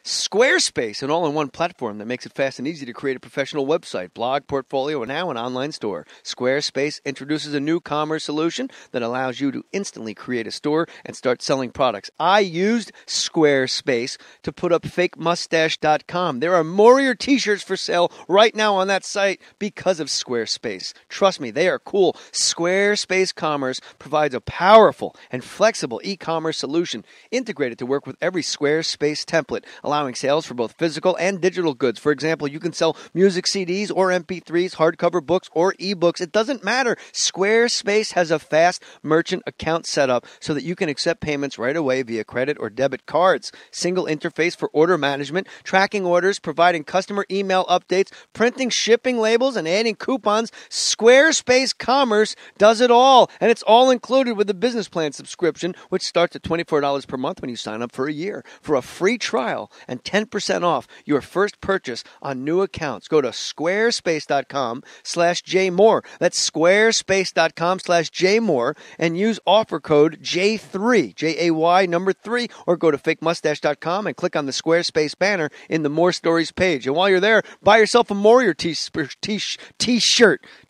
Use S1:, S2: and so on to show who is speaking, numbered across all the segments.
S1: Squarespace, an all-in-one platform that makes it fast and easy to create a professional website, blog, portfolio, and now an online store. Squarespace introduces a new commerce solution that allows you to instantly create a store and start selling products. I used Squarespace to put up fakemustache.com. There are Mohr t-shirts for sale right now on that site because of Squarespace. Trust me, they are cool. Squarespace Commerce provides a powerful and flexible e-commerce solution integrated to work with every Squarespace template, allowing sales for both physical and digital goods. For example, you can sell music CDs or MP3s, hardcover books, or ebooks. It doesn't matter. Squarespace has a fast merchant account set up so that you can accept payments right away via credit or debit cards. Single interface for order management, tracking orders, providing customer email updates, printing shipping labels, and adding coupons. Squarespace Commerce does it all, and it's all included with the business plan subscription, which starts at $24 per month when you sign up for a year. For a free trial and 10% off your first purchase on new accounts, go to squarespace.com/jmohr. That's squarespace.com/jmohr and use offer code J3, Jay number 3, or go to fakemustache.com and click on the Squarespace banner in the More Stories page. And while you're there, buy yourself a Mohr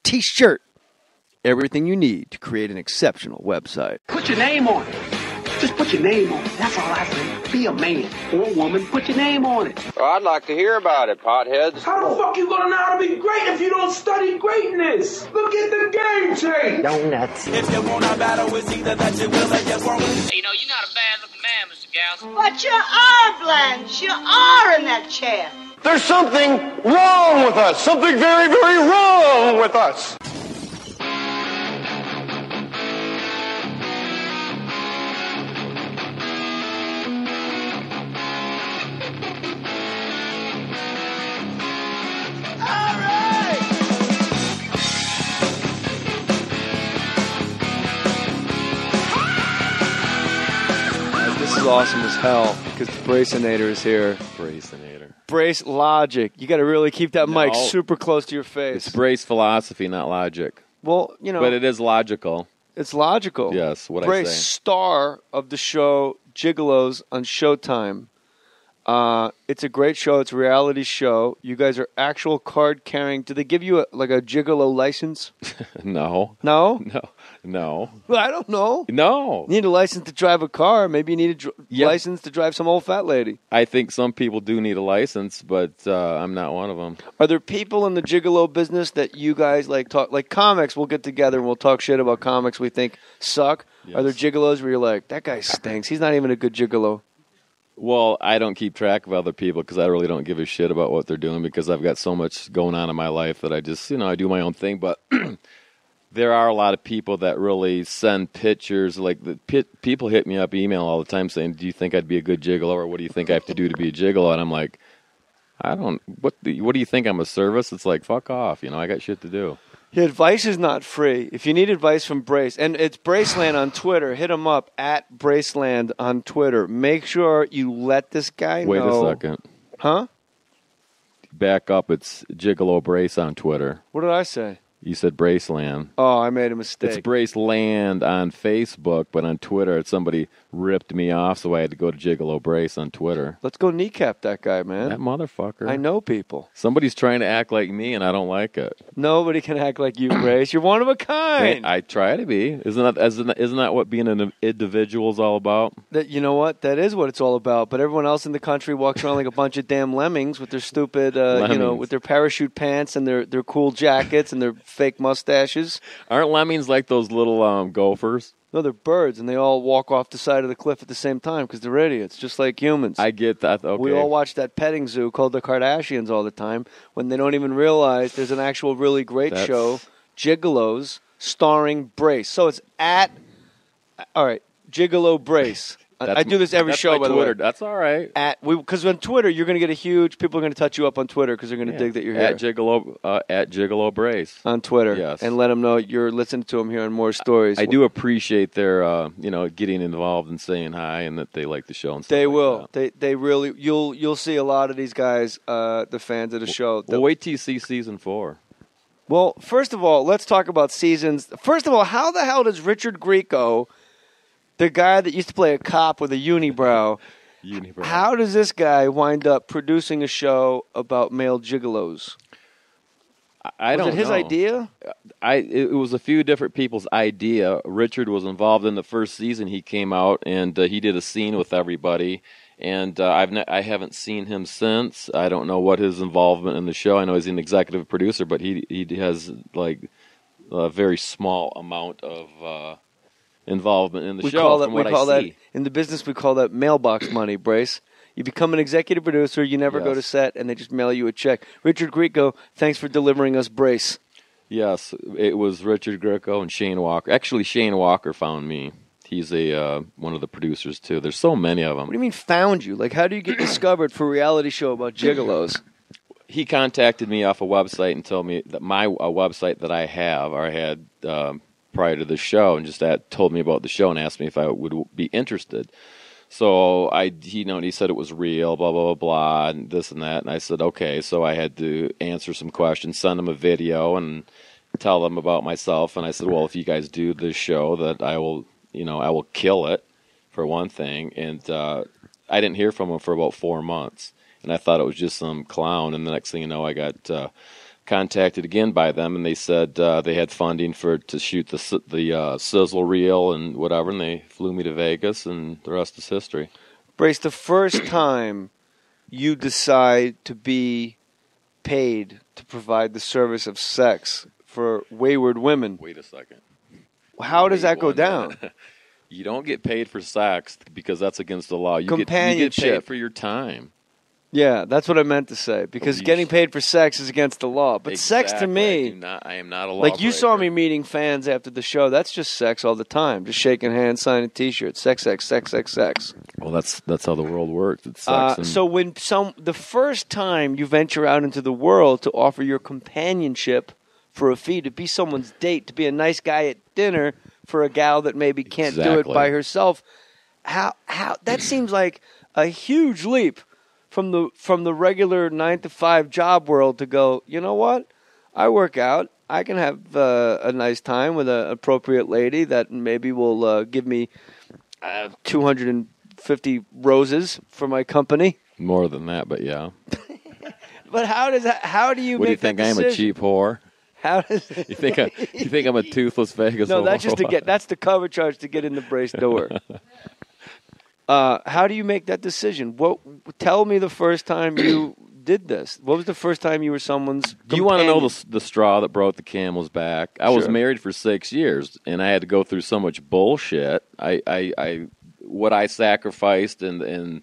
S1: t-shirt. Everything you need to create an exceptional website.
S2: Put your name on it. Just put your name on it. That's all I say. Be a man or a woman. Put your name on it.
S3: Well, I'd like to hear about it, potheads.
S4: How the fuck you gonna know how to be great if you don't study greatness? Look at the game change.
S2: Donuts.
S5: If you want a battle, it's either that you will or you won't.
S6: You know, you're not a bad-looking man, Mr. Gals.
S7: But you are, Blanche. You are in that chair.
S8: There's something wrong with us. Something very, very wrong with us.
S1: Awesome as hell because the Bracinator is here.
S9: Bracinator.
S1: Brace logic. You got to really keep that mic super close to your face.
S9: It's Brace Philosophy, not logic.
S1: Well, you know.
S9: But it is logical.
S1: It's logical.
S9: Yes, what
S1: Brace,
S9: I say.
S1: star of the show Gigolos on Showtime. It's a great show. It's a reality show. You guys are actual card-carrying. Do they give you a Gigolo license?
S9: No.
S1: No?
S9: No.
S1: Well, I don't know.
S9: No.
S1: You need a license to drive a car. Maybe you need a license to drive some old fat lady.
S9: I think some people do need a license, but I'm not one of them.
S1: Are there people in the Gigolo business that you guys talk like comics? We'll get together and we'll talk shit about comics we think suck. Yes. Are there gigolos where you're like, that guy stinks? He's not even a good gigolo.
S9: Well, I don't keep track of other people because I really don't give a shit about what they're doing because I've got so much going on in my life that I just, I do my own thing. But there are a lot of people that really send pictures. Like people hit me up email all the time saying, do you think I'd be a good gigolo or what do you think I have to do to be a gigolo? And I'm like, what do you think? I'm a service? It's like, fuck off. I got shit to do.
S1: Yeah, advice is not free. If you need advice from Brace, and it's Braceland on Twitter, hit him up at Braceland on Twitter. Make sure you let this guy know.
S9: Wait a second.
S1: Huh?
S9: Back up. It's Gigolo Brace on Twitter.
S1: What did I say?
S9: You said Braceland.
S1: Oh, I made a mistake.
S9: It's Braceland on Facebook, but on Twitter, somebody ripped me off, so I had to go to Gigolo Brace on Twitter.
S1: Let's go kneecap that guy, man.
S9: That motherfucker.
S1: I know people.
S9: Somebody's trying to act like me, and I don't like it.
S1: Nobody can act like you, Brace. You're one of a kind.
S9: I try to be. Isn't that what being an individual is all about?
S1: You know what? That is what it's all about. But everyone else in the country walks around like a bunch of damn lemmings with their stupid, with their parachute pants and their cool jackets and their fake mustaches.
S9: Aren't lemmings like those little gophers?
S1: No, they're birds, and they all walk off the side of the cliff at the same time because they're idiots, just like humans.
S9: I get that. Okay.
S1: We all watch that petting zoo called the Kardashians all the time when they don't even realize there's an actual really great show, Gigolos, starring Brace. So it's Gigolo Brace. I do this every show, by the way.
S9: That's all right.
S1: Because on Twitter, you're going to get people are going to touch you up on Twitter because they're going to dig that you're here.
S9: At Gigolo Brace.
S1: On Twitter.
S9: Yes.
S1: And let them know you're listening to them here on More Stories.
S9: I do appreciate their, getting involved and saying hi and that they like the show and stuff.
S1: They will. They really, you'll see a lot of these guys, the fans of the show.
S9: Well, wait till you see season 4.
S1: Well, first of all, let's talk about seasons. First of all, how the hell does Richard Grieco, the guy that used to play a cop with a unibrow,
S9: Unibrow.
S1: How does this guy wind up producing a show about male gigolos?
S9: I don't know.
S1: Was it his idea?
S9: It was a few different people's idea. Richard was involved in the first season. He came out and he did a scene with everybody. And I haven't seen him since. I don't know what his involvement in the show. I know he's an executive producer, but he has like a very small amount of involvement in the show. From what I see.
S1: In the business, we call that mailbox money, Brace. You become an executive producer, you never go to set, and they just mail you a check. Richard Grieco, thanks for delivering us Brace.
S9: Yes, it was Richard Grieco and Shane Walker. Actually, Shane Walker found me. He's one of the producers, too. There's so many of them.
S1: What do you mean found you? Like, how do you get discovered for a reality show about gigolos?
S9: He contacted me off a website and told me that a website that I have or had prior to the show, and just told me about the show and asked me if I would be interested. So he said it was real, blah, blah, blah, blah, and this and that. And I said, okay. So I had to answer some questions, send them a video, and tell them about myself. And I said, well, if you guys do this show, that I will kill it, for one thing. And I didn't hear from him for about 4 months. And I thought it was just some clown. And the next thing you know, I got contacted again by them, and they said they had funding to shoot the sizzle reel and whatever, and they flew me to Vegas, and the rest is history.
S1: Brace, the first time you decide to be paid to provide the service of sex for wayward women.
S9: Wait a second.
S1: How does that go down?
S9: You don't get paid for sex because that's against the law. You get paid for your time.
S1: Yeah, that's what I meant to say. Because getting paid for sex is against the law. But sex to me,
S9: I am not a law
S1: like you saw me meeting fans after the show. That's just sex all the time. Just shaking hands, signing T-shirts. Sex, sex, sex, sex, sex.
S9: Well, that's how the world works. It's sex.
S1: So when the first time you venture out into the world to offer your companionship for a fee, to be someone's date, to be a nice guy at dinner for a gal that maybe can't do it by herself, how that seems like a huge leap from the regular 9-to-5 job world to go, you know what? I work out. I can have a nice time with an appropriate lady that maybe will give me 250 roses for my company.
S9: More than that, but yeah.
S1: But how do you make that decision?
S9: What do you think? I'm a cheap whore?
S1: How does
S9: you think I'm a toothless Vegas?
S1: No,
S9: whore?
S1: that's just that's the cover charge to get in the Brace door. How do you make that decision? Tell me the first time you did this. What was the first time you were someone's companion?
S9: Do you want to know the straw that broke the camel's back? I was married for 6 years, and I had to go through so much bullshit. What I sacrificed and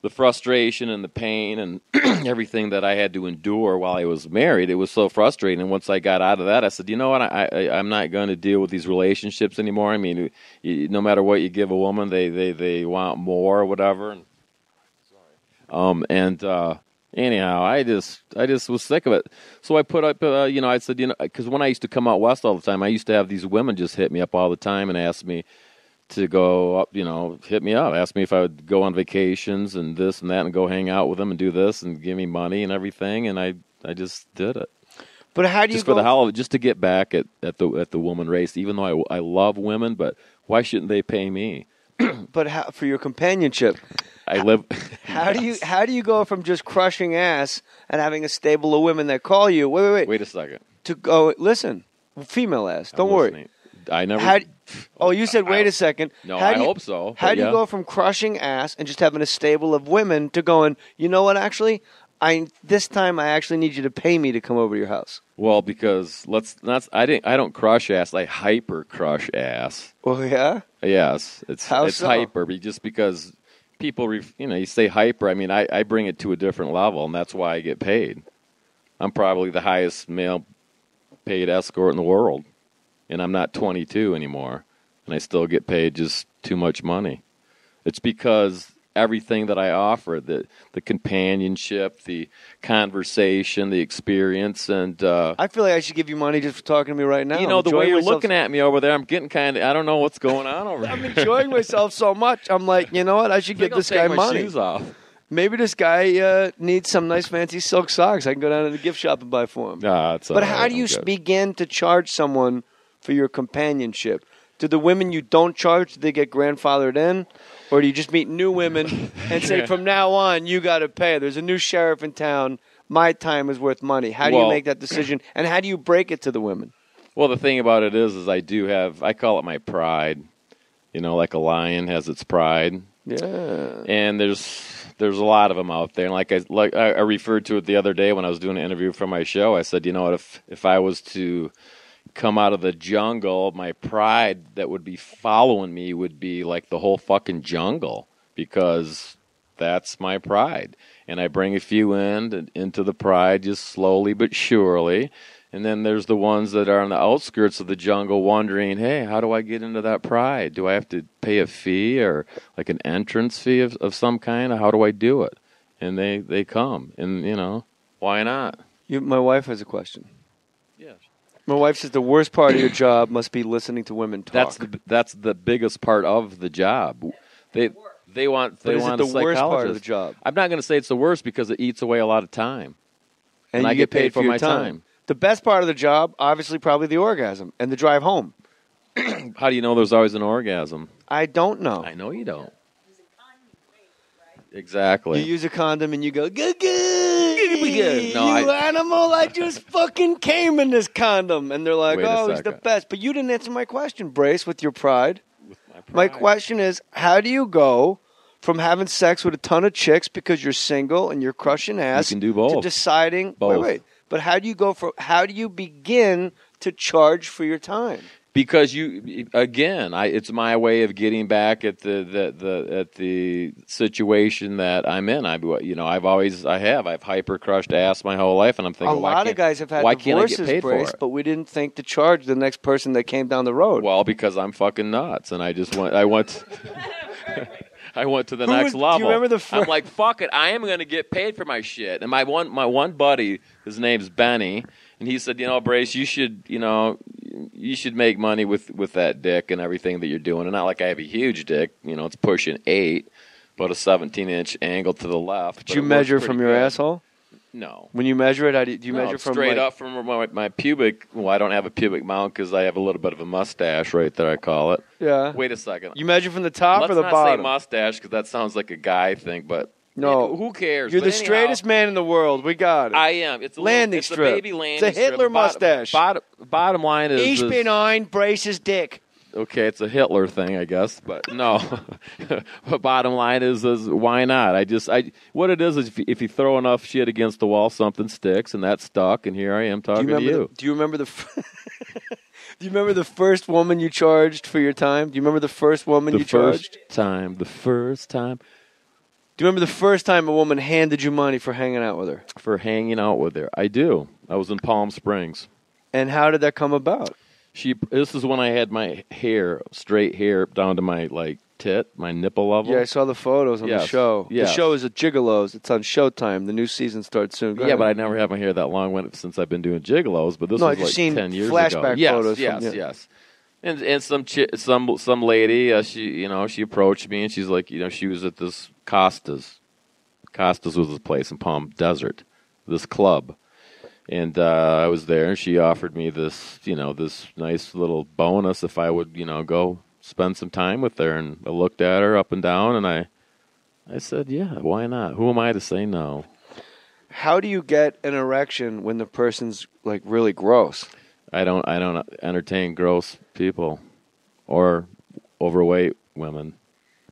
S9: the frustration and the pain and everything that I had to endure while I was married, it was so frustrating. And once I got out of that, I said, you know what, I'm not going to deal with these relationships anymore. I mean, no matter what you give a woman, they want more or whatever. Anyhow, I just was sick of it. So I put up, I said, because when I used to come out west all the time, I used to have these women just hit me up all the time and ask me to go up, hit me up, ask me if I would go on vacations and this and that and go hang out with them and do this and give me money and everything, and I just did it.
S1: But how do you
S9: just for the hell of it, just to get back at the woman race? Even though I love women, but why shouldn't they pay me?
S1: But for your companionship, How do you go from just crushing ass and having a stable of women that call you? Wait
S9: a second.
S1: To go listen, female ass. Don't worry.
S9: I never.
S1: You said wait a second.
S9: No, I hope so.
S1: How do you go from crushing ass and just having a stable of women to going, you know what, actually, this time I actually need you to pay me to come over to your house?
S9: Well, because I don't crush ass. I hyper crush ass.
S1: Oh yeah.
S9: Yes, it's
S1: so?
S9: hyper, just because people, you say hyper. I mean, I bring it to a different level, and that's why I get paid. I'm probably the highest male paid escort in the world. And I'm not 22 anymore, and I still get paid just too much money. It's because everything that I offer, the companionship, the conversation, the experience, and
S1: I feel like I should give you money just for talking to me right now.
S9: The way you're looking at me over there, I'm getting kind of, I don't know what's going on over here.
S1: I'm enjoying myself so much. I'm like, you know what? I should get this guy money.
S9: Shoes off.
S1: Maybe this guy needs some nice fancy silk socks. I can go down to the gift shop and buy for him.
S9: But
S1: how do you begin to charge someone for your companionship? Do the women you don't charge, do they get grandfathered in? Or do you just meet new women and say, from now on, you got to pay? There's a new sheriff in town. My time is worth money. How do you make that decision? And how do you break it to the women?
S9: Well, the thing about it is I call it my pride. You know, like a lion has its pride.
S1: Yeah.
S9: And there's a lot of them out there. And like I referred to it the other day when I was doing an interview for my show. I said, you know what, if I was to come out of the jungle, my pride that would be following me would be like the whole fucking jungle, because that's my pride. And I bring a few into the pride just slowly but surely. And then there's the ones that are on the outskirts of the jungle wondering, hey, how do I get into that pride? Do I have to pay a fee or like an entrance fee of some kind? How do I do it? And they come. And, you know, why not?
S1: My wife has a question.
S9: Yes.
S1: My wife says the worst part of your job must be listening to women talk.
S9: That's the biggest part of the job. They want
S1: But is it the worst part of the job?
S9: I'm not going to say it's the worst because it eats away a lot of time. And I
S1: you
S9: get paid for my time.
S1: The best part of the job, obviously, probably the orgasm and the drive home.
S9: How do you know there's always an orgasm?
S1: I don't know.
S9: I know you don't. Exactly.
S1: You use a condom and you go, good. No, you animal, I just fucking came in this condom. And they're like, oh, he's the best. But you didn't answer my question, Brace, with your pride.
S9: With my pride.
S1: My question is, how do you go from having sex with a ton of chicks because you're single and you're crushing ass
S9: you can do both.
S1: to deciding,
S9: both.
S1: Wait. But how do you begin to charge for your time?
S9: Because it's my way of getting back at the situation that I'm in. I've hyper crushed ass my whole life, and I'm thinking
S1: a lot of guys have had divorces, Brace, but we didn't think to charge the next person that came down the road.
S9: Well, because I'm fucking nuts, and I went. I went to the next level.
S1: Do you remember
S9: I'm like, fuck it, I am going to get paid for my shit. And my one buddy, his name's Benny, and he said, you know, Brace, you should make money with that dick and everything that you're doing. And not like I have a huge dick, you know, it's pushing 8, but a 17-inch angle to the left.
S1: Did you measure from your asshole?
S9: No.
S1: When you measure it, do you measure from
S9: straight up from my pubic? Well, I don't have a pubic mount because I have a little bit of a mustache right there. I call it.
S1: Yeah.
S9: Wait a second.
S1: You measure from the top or the bottom?
S9: Let's not say mustache because that sounds like a guy thing. But
S1: no,
S9: who cares?
S1: You're the straightest man in the world. We got it.
S9: I am. It's a
S1: landing
S9: strip.
S1: It's
S9: a baby landing.
S1: It's a Hitler mustache.
S9: Bottom line is.
S1: Ich bin ein Brace's dick.
S9: Okay, it's a Hitler thing, I guess, but no. But bottom line is why not? What it is if you throw enough shit against the wall, something sticks, and that stuck. And here I am talking to you.
S1: Do you remember the? Do you remember the first woman you charged for your time? Do you remember the first woman you charged?
S9: The first time.
S1: Do you remember the first time a woman handed you money for hanging out with her?
S9: For hanging out with her, I do. I was in Palm Springs.
S1: And how did that come about?
S9: This is when I had my straight hair down to my my nipple level.
S1: Yeah, I saw the photos on the show.
S9: Yes.
S1: The show is at Gigolos. It's on Showtime. The new season starts soon.
S9: Yeah, but I never had my hair that long since I've been doing Gigolos. But this was like 10 years ago.
S1: Flashback photos.
S9: Yes. And some lady, she approached me and she's like, she was at this Costa's. Costa's was this place in Palm Desert, this club. And I was there, and she offered me this nice little bonus if I would, go spend some time with her. And I looked at her up and down, and I said, yeah, why not? Who am I to say no?
S1: How do you get an erection when the person's like really gross?
S9: I don't entertain gross people or overweight women.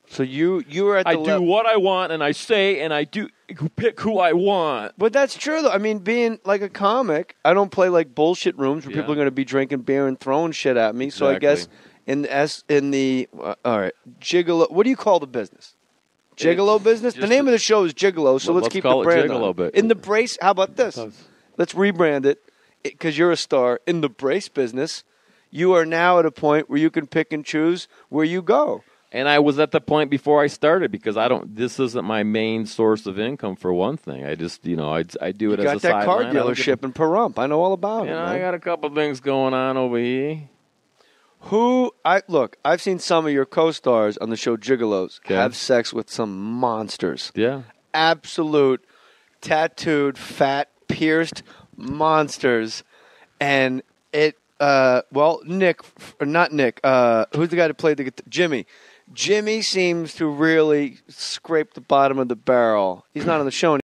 S1: So you were at the
S9: I do what I want, and I say, and I do pick who I want.
S1: But that's true, though. I mean, being like a comic, I don't play like bullshit rooms where people are going to be drinking beer and throwing shit at me.
S9: Exactly.
S1: So I guess all right, Gigolo. What do you call the business? Gigolo business. The name of the show is Gigolo. So let's keep the brand
S9: Gigolo,
S1: on. In the Brace. How about this? Let's rebrand it because you're a star in the Brace business. You are now at a point where you can pick and choose where you go.
S9: And I was at the point before I started because this isn't my main source of income for one thing. I just, I do it as a sideline.
S1: You got that car dealership in Pahrump. I know all about it.
S9: I got a couple things going on over here.
S1: I've seen some of your co-stars on the show Gigolos have sex with some monsters.
S9: Yeah.
S1: Absolute tattooed, fat, pierced monsters. And Nick, or not Nick. Who's the guy that played the guitar? Jimmy. Jimmy seems to really scrape the bottom of the barrel. He's not on the show